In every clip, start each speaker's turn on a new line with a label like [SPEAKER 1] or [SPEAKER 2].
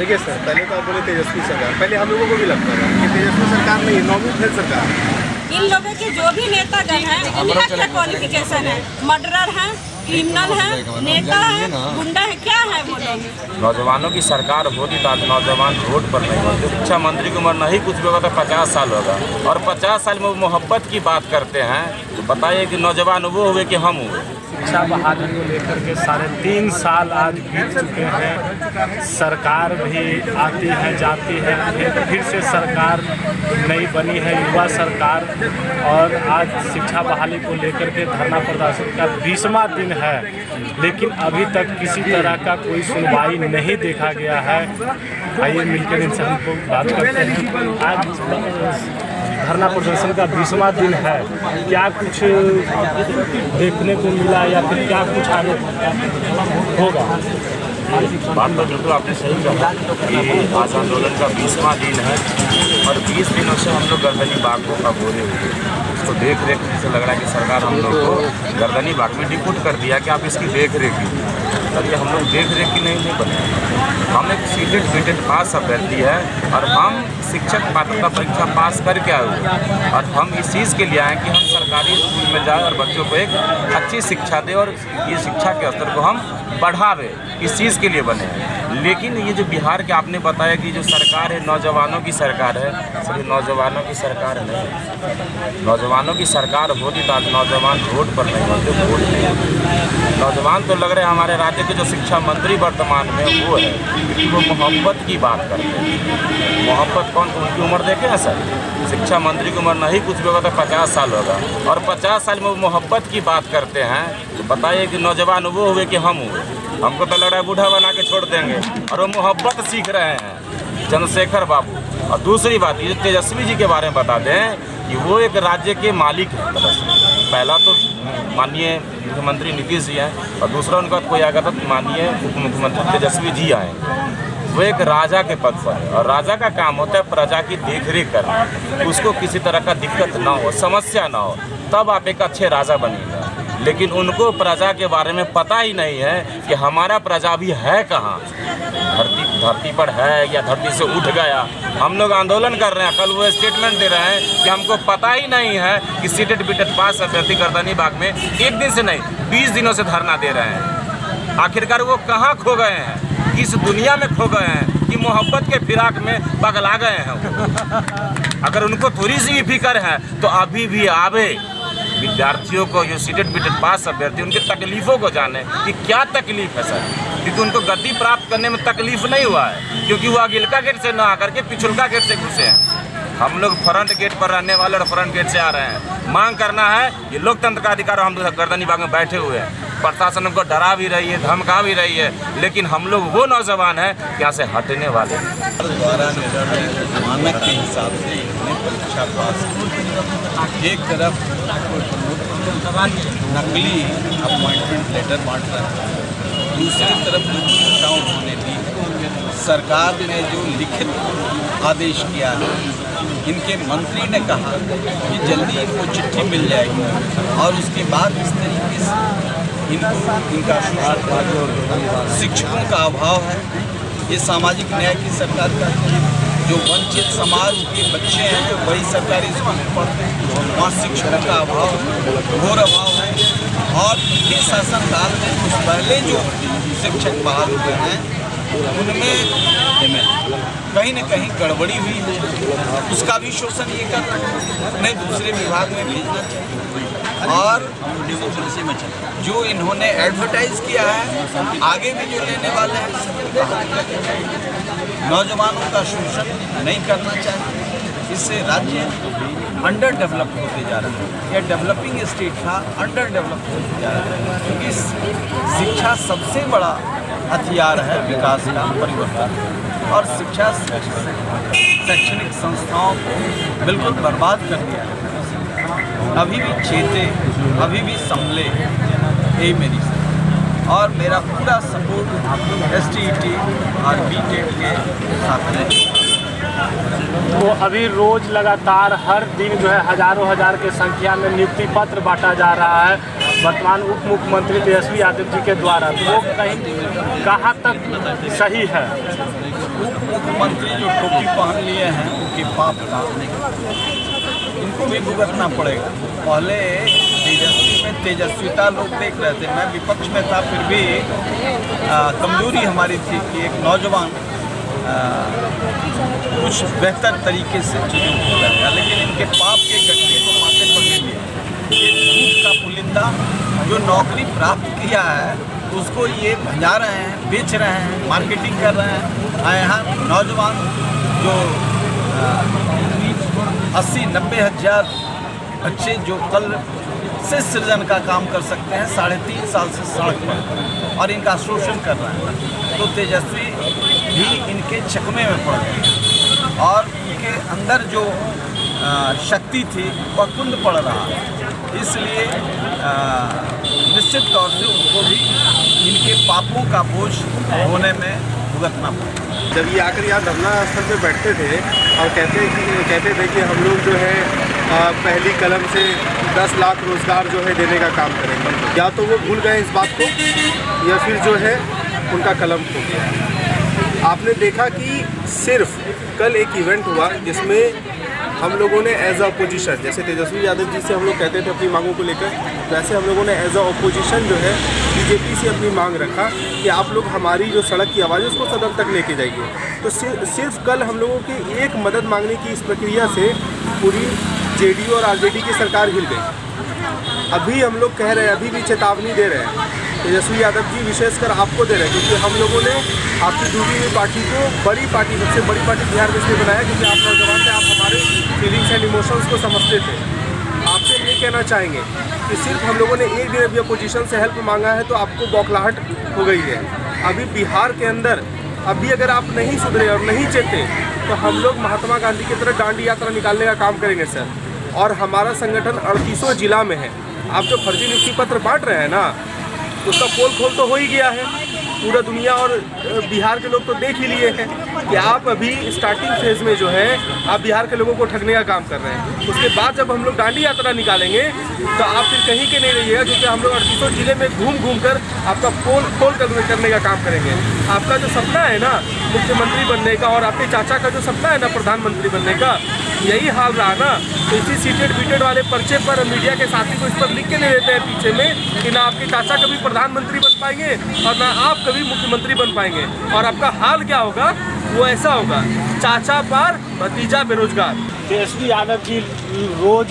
[SPEAKER 1] देखिए सर, पहले तो आप बोले तेजस्वी सरकार, पहले हम लोगों को भी लगता था कि तेजस्वी सरकार नहीं, नौवीं फेल सरकार।
[SPEAKER 2] इन लोगों के जो भी नेतागण हैं इनका क्या क्वालिफिकेशन है? मर्डरर हैं, क्रिमिनल है, नेता है, गुंडा है, क्या है वो लोग?
[SPEAKER 3] नौजवानों की सरकार होती तो आज नौजवान रोड पर नहीं होते। शिक्षा मंत्री की उम्र नहीं कुछ भी होगा तो 50 साल होगा, और 50 साल में वो मोहब्बत की बात करते हैं तो बताइए कि नौजवान वो हुए कि हम हुए।
[SPEAKER 4] शिक्षा बहाली को लेकर के 3.5 साल आज बीत चुके हैं। सरकार भी आती है जाती है, फिर से सरकार नई बनी है, युवा सरकार, और आज शिक्षा बहाली को लेकर के धरना प्रदर्शन का 20वां दिन है, लेकिन अभी तक किसी तरह का कोई सुनवाई नहीं देखा गया है। आइए मिलकर इनसे हमको बात करते हैं। आज धरना प्रदर्शन का 20वां दिन है, क्या कुछ देखने को मिला या फिर क्या कुछ आगे होगा?
[SPEAKER 3] बात तो बिल्कुल आपने सही कहा कि आज आंदोलन का 20वां दिन है और 20 दिनों से हम लोग गर्दनी बाग को खबोरे हुए हैं। उसको देख रेख से लग रहा है कि सरकार हम लोग को गर्दनी बाग में डिपुट कर दिया कि आप इसकी देख रेख कीजिए। तब ये हम लोग देख रेख की नहीं बने। हम एक सीटेड बीटेड पास अभ्यर्थी है और हम शिक्षक पात्रता परीक्षा पास करके आए हुए, और हम इस चीज़ के लिए आए कि हम सरकारी स्कूल में जाए और बच्चों को एक अच्छी शिक्षा दें और ये शिक्षा के स्तर को हम बढ़ावे, इस चीज़ के लिए बने हैं। लेकिन ये जो बिहार के आपने बताया कि जो सरकार है नौजवानों की सरकार है, सभी नौजवानों की सरकार नहीं। नौजवानों की सरकार होती तो आज नौजवान रोड पर नहीं होते, वोट नहीं। नौजवान तो लग रहे हैं हमारे राज्य के जो शिक्षा मंत्री वर्तमान में वो है कि वो मोहब्बत की बात करते हैं। मोहब्बत कौन, उनकी उम्र देखे हैं सर? शिक्षा मंत्री की उम्र नहीं कुछ भी होगा तो 50 साल होगा, और 50 साल में वो मोहब्बत की बात करते हैं तो बताइए कि नौजवान वो हुए कि हम हुए? हमको तो लग रहा है बूढ़ा बना के छोड़ देंगे, और वो मोहब्बत सीख रहे हैं चंद्रशेखर बाबू। और दूसरी बात ये तेजस्वी जी के बारे में बता दें कि वो एक राज्य के मालिक हैं। पहला तो माननीय मुख्यमंत्री नीतीश जी हैं, और दूसरा उनका कोई आएगा तो माननीय उप मुख्यमंत्री तेजस्वी जी आएंगे। वो एक राजा के पद पर है, और राजा का काम होता है प्रजा की देखरेख करना, उसको किसी तरह का दिक्कत ना हो, समस्या ना हो, तब आप एक अच्छे राजा बनेगा। लेकिन उनको प्रजा के बारे में पता ही नहीं है कि हमारा प्रजा भी है कहाँ, धरती पर है या धरती से उठ गया। हम लोग आंदोलन कर रहे हैं, कल वो स्टेटमेंट दे रहे हैं कि हमको पता ही नहीं है कि सीटेड बीटेड पास अभ्यर्थी गर्दनी बाग में एक दिन से नहीं 20 दिनों से धरना दे रहे हैं। आखिरकार वो कहाँ खो गए हैं, किस दुनिया में खो गए हैं कि मोहब्बत के फिराक में पगला गए हैं? अगर उनको थोड़ी सी भी फिक्र है तो अभी भी आवे, विद्यार्थियों को जो सीटेड बीटेड पास अभ्यर्थी उनकी तकलीफ़ों को जाने कि क्या तकलीफ़ है सर, क्योंकि उनको गद्दी प्राप्त करने में तकलीफ़ नहीं हुआ है, क्योंकि वो अगिलका गेट से ना आकर के पिछुलका गेट से घुसे हैं। हम लोग फ्रंट गेट पर रहने वाले और फ्रंट गेट से आ रहे हैं। मांग करना है, ये लोकतंत्र का अधिकार, हम गर्दनी बाग में बैठे हुए हैं। प्रशासन हमको डरा भी रही है, धमका भी रही है, लेकिन हम लोग वो नौजवान हैं कि यहाँ से हटने वाले
[SPEAKER 5] द्वारा निर्धारित मानक के हिसाब से परीक्षा पास, एक तरफ नकली अपॉइंटमेंट लेटर बांट रहा है, दूसरी तरफ जो परीक्षाओं उन्होंने दी, सरकार ने जो लिखित आदेश किया है, इनके मंत्री ने कहा कि जल्दी इनको चिट्ठी मिल जाएगी, और उसके बाद इस तरीके से इनका शिक्षकों का अभाव है। ये सामाजिक न्याय की सरकार का जो वंचित समाज के बच्चे हैं वही सरकारी स्कूल में पढ़ते हैं, वहाँ शिक्षकों का अभाव, घोर अभाव है। और ये शासनकाल में कुछ पहले जो शिक्षक बहाल हुए हैं उनमें कहीं न कहीं गड़बड़ी हुई है, उसका भी शोषण ये कर रहे हैं, उन्हें दूसरे विभाग में भेजना चाहिए। और जो इन्होंने एडवर्टाइज किया है, आगे भी जो लेने वाले हैं, नौजवानों का शोषण नहीं करना चाहिए। इससे राज्य अंडर डेवलप होते जा रहा है, यह डेवलपिंग स्टेट था अंडर डेवलप होते जा रहा है, क्योंकि शिक्षा सबसे बड़ा हथियार है विकास का, परिवर्तन। और शिक्षा शैक्षणिक संस्थाओं को बिल्कुल बर्बाद कर दिया है। अभी भी चेते, अभी भी संभले, यही मेरी और मेरा पूरा सपोर्ट STET और BTET के साथ है।
[SPEAKER 4] तो अभी रोज लगातार हर दिन जो है हजारों हजार के संख्या में नियुक्ति पत्र बांटा जा रहा है वर्तमान उप मुख्यमंत्री तेजस्वी यादव जी के द्वारा। तो वो कहीं कहाँ तक सही है?
[SPEAKER 5] उप मुख्यमंत्री जो टोपी पहन लिए हैं उनके पाप का इनको भी भुगतना पड़ेगा। पहले तेजस्वी में तेजस्विता लोग देख रहे थे, मैं विपक्ष में था, फिर भी कमजोरी हमारी थी कि एक नौजवान कुछ बेहतर तरीके से चीज़ों को करेगा, लेकिन इनके पाप के गठरी को माथे पर ले लिया। ये झूठ का पुलिंदा जो नौकरी प्राप्त किया है उसको ये भंजा रहे हैं, बेच रहे हैं, मार्केटिंग कर रहे हैं। यहाँ नौजवान जो 80-90 हज़ार बच्चे जो कल से सृजन का काम कर सकते हैं 3.5 साल से सड़क पर और इनका शोषण कर रहे हैं, तो तेजस्वी भी इनके चकमे में पड़ गए और उनके अंदर जो शक्ति थी वह कुंद पड़ रहा है। इसलिए निश्चित तौर से उनको भी इनके पापों का बोझ होने में भुगतना पड़ा।
[SPEAKER 1] जब ये आकर यहाँ धरना स्थल पे बैठते थे और कहते थे कि हम लोग जो है पहली कलम से 10 लाख रोज़गार जो है देने का काम करेंगे, या तो वो भूल गए इस बात को या फिर जो है उनका कलम खो गया। आपने देखा कि सिर्फ कल एक इवेंट हुआ जिसमें हम लोगों ने एज अ अपोजिशन, जैसे तेजस्वी यादव जी से हम लोग कहते थे अपनी मांगों को लेकर, वैसे हम लोगों ने एज अ अपोजिशन जो है बीजेपी से अपनी मांग रखा कि आप लोग हमारी जो सड़क की आवाज़ है उसको सदन तक लेके जाइए। तो सिर्फ कल हम लोगों की एक मदद मांगने की इस प्रक्रिया से पूरी जेडीयू और आरजेडी की सरकार हिल गई। अभी हम लोग कह रहे हैं, अभी भी चेतावनी दे रहे हैं, तेजस्वी यादव जी विशेषकर आपको दे रहे हैं, क्योंकि हम लोगों ने आपकी डूबी हुई पार्टी को बड़ी पार्टी, सबसे बड़ी पार्टी बिहार में इसलिए बनाया क्योंकि आप नौजवान थे, आप हमारे फीलिंग्स एंड इमोशंस को समझते थे। आपसे ये कहना चाहेंगे कि सिर्फ हम लोगों ने एक दिन अभी अपोजिशन से हेल्प मांगा है तो आपको बौखलाहट हो गई है। अभी बिहार के अंदर अभी अगर आप नहीं सुधरे और नहीं चेते तो हम लोग महात्मा गांधी की तरह दांडी यात्रा निकालने का काम करेंगे सर। और हमारा संगठन 38 जिला में है। आप जो फर्जी नियुक्ति पत्र बांट रहे हैं ना, उसका पोल खोल तो हो ही गया है, पूरा दुनिया और बिहार के लोग तो देख ही लिए हैं कि आप अभी स्टार्टिंग फेज में जो है आप बिहार के लोगों को ठगने का काम कर रहे हैं। उसके बाद जब हम लोग दांडी यात्रा निकालेंगे तो आप फिर कहीं के नहीं रहिएगा, क्योंकि हम लोग 38 जिले में घूम कर आपका पोल खोल करने का काम करेंगे। आपका जो सपना है ना मुख्यमंत्री बनने का और आपके चाचा का जो सपना है ना प्रधानमंत्री बनने का, यही हाल रहा ना, तो इसी सीटेड बीटेड वाले पर्चे पर मीडिया के साथी को इस पर लिख के नहीं देते हैं पीछे में कि ना आपके चाचा कभी प्रधानमंत्री बन पाएंगे और ना आप कभी मुख्यमंत्री बन पाएंगे। और आपका हाल क्या होगा, वो ऐसा होगा, चाचा पार भतीजा बेरोजगार।
[SPEAKER 4] तेजस्वी यादव जी रोज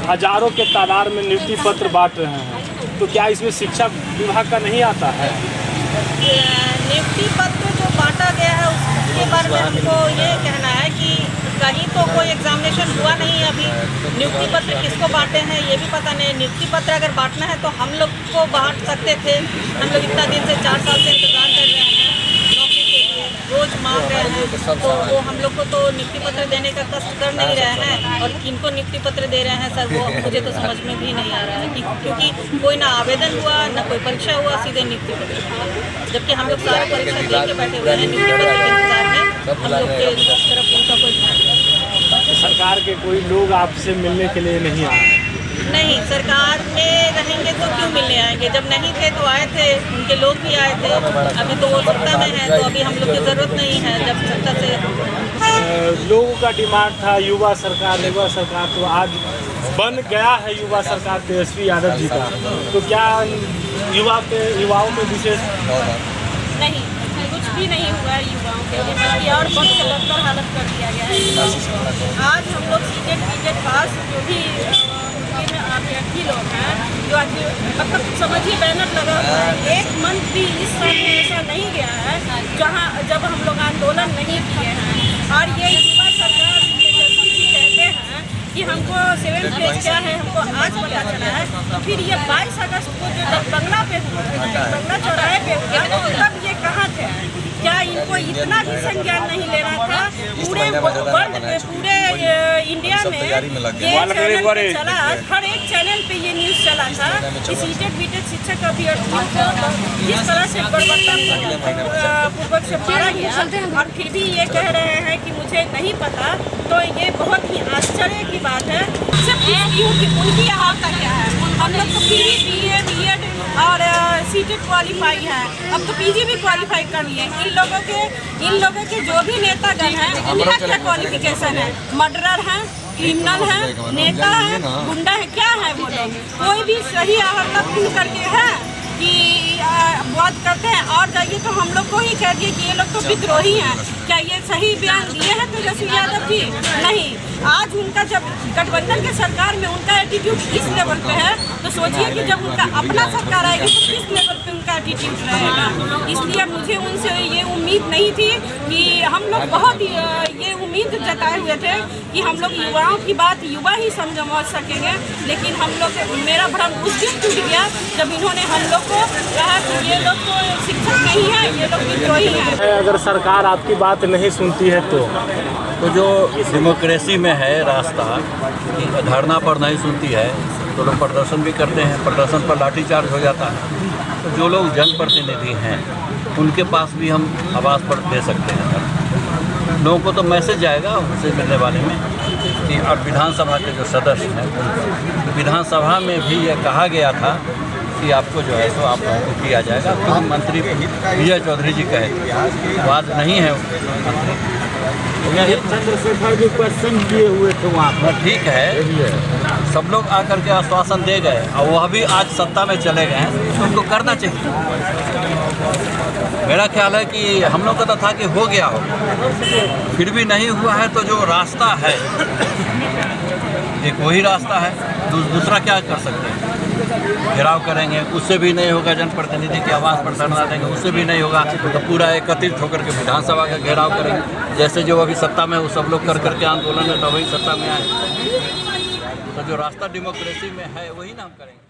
[SPEAKER 4] हजारों के तादाद में नियुक्ति पत्र बांट रहे हैं, तो क्या इसमें शिक्षा विभाग का नहीं आता है?
[SPEAKER 2] नियुक्ति पत्र जो बांटा गया है उसके बारे में हमको ये कहना है कि कहीं तो कोई एग्जामिनेशन हुआ नहीं अभी। नियुक्ति पत्र किसको बांटे हैं ये भी पता नहीं। नियुक्ति पत्र अगर बांटना है तो हम लोग को बांट सकते थे। हम लोग इतना दिन से 4 साल से इंतजार कर रहे हैं नौकरी के लिए, रोज मांग रहे हैं, तो वो हम लोग को तो नियुक्ति पत्र देने का कष्ट कर नहीं रहे हैं। और किनको नियुक्ति पत्र दे रहे हैं सर, वो मुझे तो समझ में भी नहीं आ रहा है कि क्योंकि कोई ना आवेदन हुआ ना कोई परीक्षा हुआ, सीधे नियुक्ति पत्र। जबकि हम लोग सारे परीक्षा दे के बैठे हुए हैं, नियुक्ति पत्र के इंतजार में हम लोग के तरफ उनका कोई ध्यान नहीं।
[SPEAKER 4] सरकार के कोई लोग आपसे मिलने के लिए नहीं आए?
[SPEAKER 2] नहीं, सरकार में रहेंगे तो क्यों मिलने आएंगे, जब नहीं थे तो आए थे, उनके लोग भी आए थे। अभी तो वो सत्ता में है तो अभी हम लोग की ज़रूरत नहीं है। जब सत्ता से
[SPEAKER 4] लोगों का डिमांड था युवा सरकार, तो आज बन गया है युवा सरकार तेजस्वी यादव जी का, तो क्या युवाओं में विशेष
[SPEAKER 2] नहीं, कुछ भी नहीं हुआ है युवाओं के लिए, बल्कि और बहुत से बदतर हालत कर दिया गया है। आज हम लोग सीटेड पास जो भी अभ्यर्थी लोग हैं, जो आज मतलब समझिए बैनर लगा हुआ है, 1 मंथ भी इस साल में ऐसा नहीं गया है जब हम लोग आंदोलन नहीं किए हैं। और ये युवा सरकार तेजस्वी जी कहते हैं कि हमको 7th फेज क्या है हमको आज पता चला है, तो फिर ये 22 अगस्त को जो जब बंगला चौराहे पे हुआ तब ये कहाँ थे? क्या इनको इतना भी संज्ञान नहीं लेना था? पूरे वर्ल्ड में, पूरे इंडिया में ये चैनल पे चला, हर एक चैनल पे ये न्यूज़ चला था कि सीटेड बीटेड शिक्षक अभ्यर्थियों को किस तरह से बर्बरतापूर्वक से मारा गया, और फिर भी ये कह रहे हैं कि मुझे नहीं पता। तो ये बहुत ही आश्चर्य की बात है। सब क्योंकि उनकी हालत क्या है, हम लोग तो फिर भी BA BEd और सीटेट क्वालिफाई है, अब तो पीजी भी क्वालिफाई कर लिए। इन लोगों के जो भी नेतागण हैं इनका क्या क्वालिफिकेशन है? मर्डरर हैं, क्रिमिनल है, नेता है, गुंडा है, क्या है वो लोग? कोई भी सही हरकत करके है कि बात करते हैं और जाइए तो हम लोग को ही कह दिए कि ये लोग तो विद्रोही हैं। क्या ये सही बयान दिए हैं तेजस्वी यादव जी? नहीं। आज उनका जब गठबंधन के सरकार में उनका एटीट्यूड इस लेवल पे है तो सोचिए कि जब उनका अपना सरकार आएगी तो किस लेवल पे उनका एटीट्यूड रहेगा। इसलिए मुझे उनसे ये उम्मीद नहीं थी कि हम लोग बहुत ये उम्मीद जताए हुए थे कि हम लोग युवाओं की बात युवा ही समझ सकेंगे, लेकिन हम लोग मेरा भ्रम उस दिन टूट गया जब इन्होंने हम लोग को कहा कि ये लोग तो शिक्षक नहीं है, ये लोग विद्रोही हैं।
[SPEAKER 4] अगर सरकार आपकी बात नहीं सुनती है तो
[SPEAKER 6] जो डेमोक्रेसी में है रास्ता कि धरना पर नहीं सुनती है तो लोग प्रदर्शन भी करते हैं, प्रदर्शन पर लाठीचार्ज हो जाता है। तो जो लोग जनप्रतिनिधि हैं उनके पास भी हम आवाज़ पर दे सकते हैं। लोगों को तो मैसेज जाएगा उनसे मिलने वाले में कि और विधानसभा के जो सदस्य हैं, विधानसभा में भी ये कहा गया था कि आपको जो है तो आप लोगों को किया जाएगा। तो मंत्री विजय चौधरी जी कहे आवाज़ नहीं है मंत्री,
[SPEAKER 3] चंद्रशेखर जी क्वेश्चन किए हुए थे वहाँ पर।
[SPEAKER 6] ठीक है, सब लोग आकर के आश्वासन दे गए और वह भी आज सत्ता में चले गए हैं तो उनको करना चाहिए। मेरा ख्याल है कि हम लोग का तो था कि हो गया हो, फिर भी नहीं हुआ है तो जो रास्ता है एक वही रास्ता है, दूसरा क्या कर सकते हैं? घेराव करेंगे, उससे भी नहीं होगा, जनप्रतिनिधि की आवाज़ पर धरना देंगे, उससे भी नहीं होगा तो पूरा एकत्रित होकर के विधानसभा का घेराव करेंगे। जैसे जो अभी सत्ता में वो सब लोग कर करके आंदोलन है तो वही सत्ता में आए। तो जो रास्ता डेमोक्रेसी में है वही ना हम करेंगे।